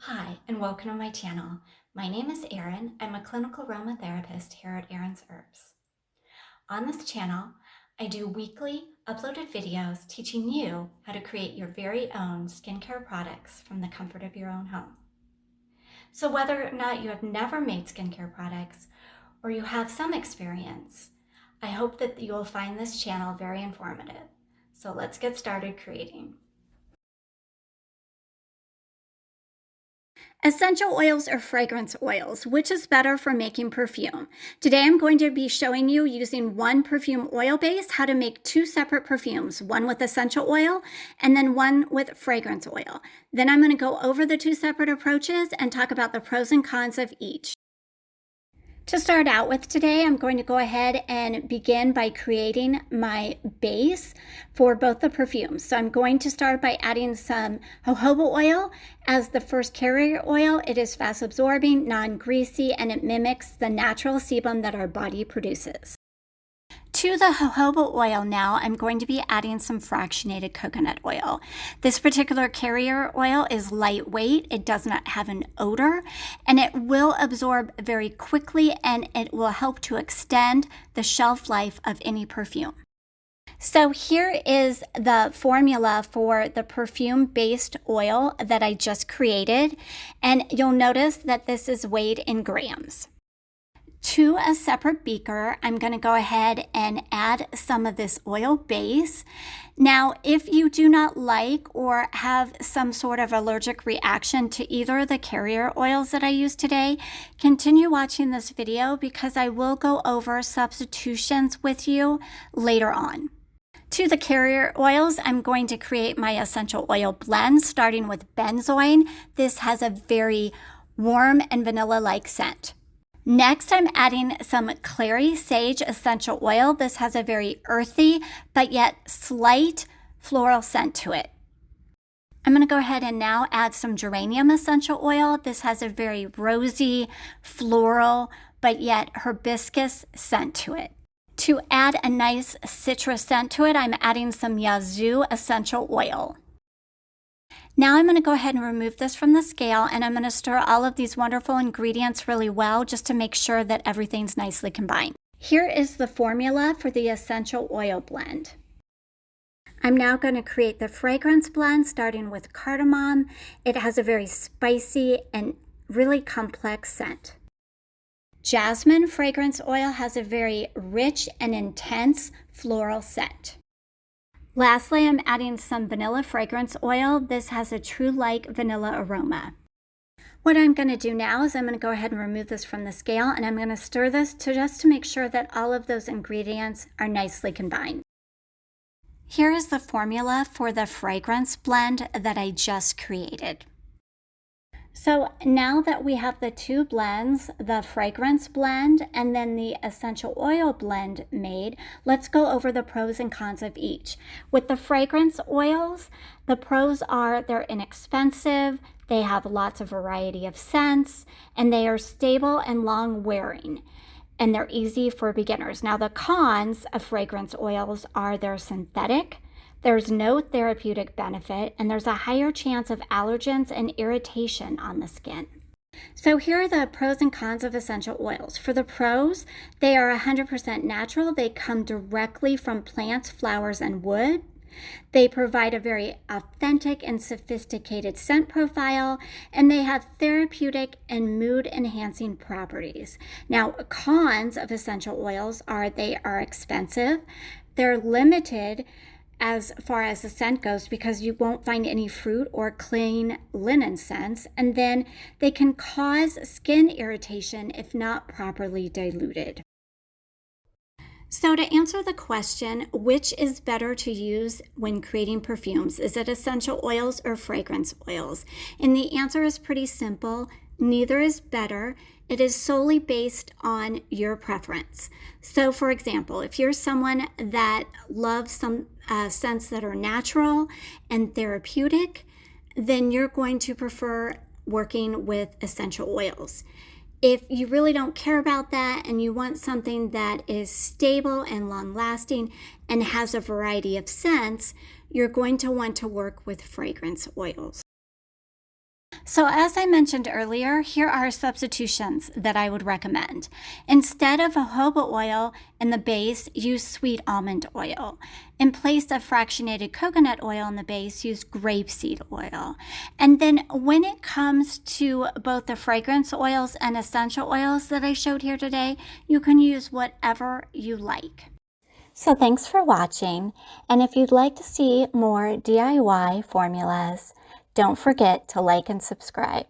Hi, and welcome to my channel. My name is Erin. I'm a clinical aromatherapist here at Erin's Herbs. On this channel, I do weekly uploaded videos teaching you how to create your very own skincare products from the comfort of your own home. So whether or not you have never made skincare products or you have some experience, I hope that you will find this channel very informative. So let's get started creating. Essential oils or fragrance oils, which is better for making perfume? Today I'm going to be showing you using one perfume oil base how to make two separate perfumes, one with essential oil and then one with fragrance oil. Then I'm going to go over the two separate approaches and talk about the pros and cons of each. To start out with today, I'm going to go ahead and begin by creating my base for both the perfumes. So I'm going to start by adding some jojoba oil as the first carrier oil. It is fast absorbing, non-greasy, and it mimics the natural sebum that our body produces. To the jojoba oil now, I'm going to be adding some fractionated coconut oil. This particular carrier oil is lightweight, it does not have an odor, and it will absorb very quickly and it will help to extend the shelf life of any perfume. So here is the formula for the perfume-based oil that I just created, and you'll notice that this is weighed in grams. To a separate beaker, I'm going to go ahead and add some of this oil base. Now, if you do not like or have some sort of allergic reaction to either of the carrier oils that I use today, continue watching this video because I will go over substitutions with you later on. To the carrier oils, I'm going to create my essential oil blend starting with benzoin. This has a very warm and vanilla-like scent. Next, I'm adding some clary sage essential oil. This has a very earthy, but yet slight floral scent to it. I'm going to go ahead and now add some geranium essential oil. This has a very rosy, floral, but yet hibiscus scent to it. To add a nice citrus scent to it, I'm adding some yazoo essential oil. Now I'm going to go ahead and remove this from the scale and I'm going to stir all of these wonderful ingredients really well just to make sure that everything's nicely combined. Here is the formula for the essential oil blend. I'm now going to create the fragrance blend starting with cardamom. It has a very spicy and really complex scent. Jasmine fragrance oil has a very rich and intense floral scent. Lastly, I'm adding some vanilla fragrance oil. This has a true like vanilla aroma. What I'm going to do now is I'm going to go ahead and remove this from the scale and I'm going to stir this just to make sure that all of those ingredients are nicely combined. Here is the formula for the fragrance blend that I just created. So now that we have the two blends, the fragrance blend and then the essential oil blend made, let's go over the pros and cons of each. With the fragrance oils, the pros are they're inexpensive, they have lots of variety of scents, and they are stable and long wearing. And they're easy for beginners. Now the cons of fragrance oils are they're synthetic, there's no therapeutic benefit, and there's a higher chance of allergens and irritation on the skin. So here are the pros and cons of essential oils. For the pros, they are 100% natural. They come directly from plants, flowers, and wood. They provide a very authentic and sophisticated scent profile, and they have therapeutic and mood-enhancing properties. Now, cons of essential oils are they are expensive, they're limited as far as the scent goes because you won't find any fruit or clean linen scents, and then they can cause skin irritation if not properly diluted. So to answer the question, which is better to use when creating perfumes? Is it essential oils or fragrance oils? And the answer is pretty simple. Neither is better. It is solely based on your preference. So for example, if you're someone that loves some scents that are natural and therapeutic, then you're going to prefer working with essential oils. If you really don't care about that and you want something that is stable and long-lasting and has a variety of scents, you're going to want to work with fragrance oils. So, as I mentioned earlier, here are substitutions that I would recommend. Instead of jojoba oil in the base, use sweet almond oil. In place of fractionated coconut oil in the base, use grapeseed oil. And then when it comes to both the fragrance oils and essential oils that I showed here today, you can use whatever you like. So thanks for watching, and if you'd like to see more DIY formulas, don't forget to like and subscribe.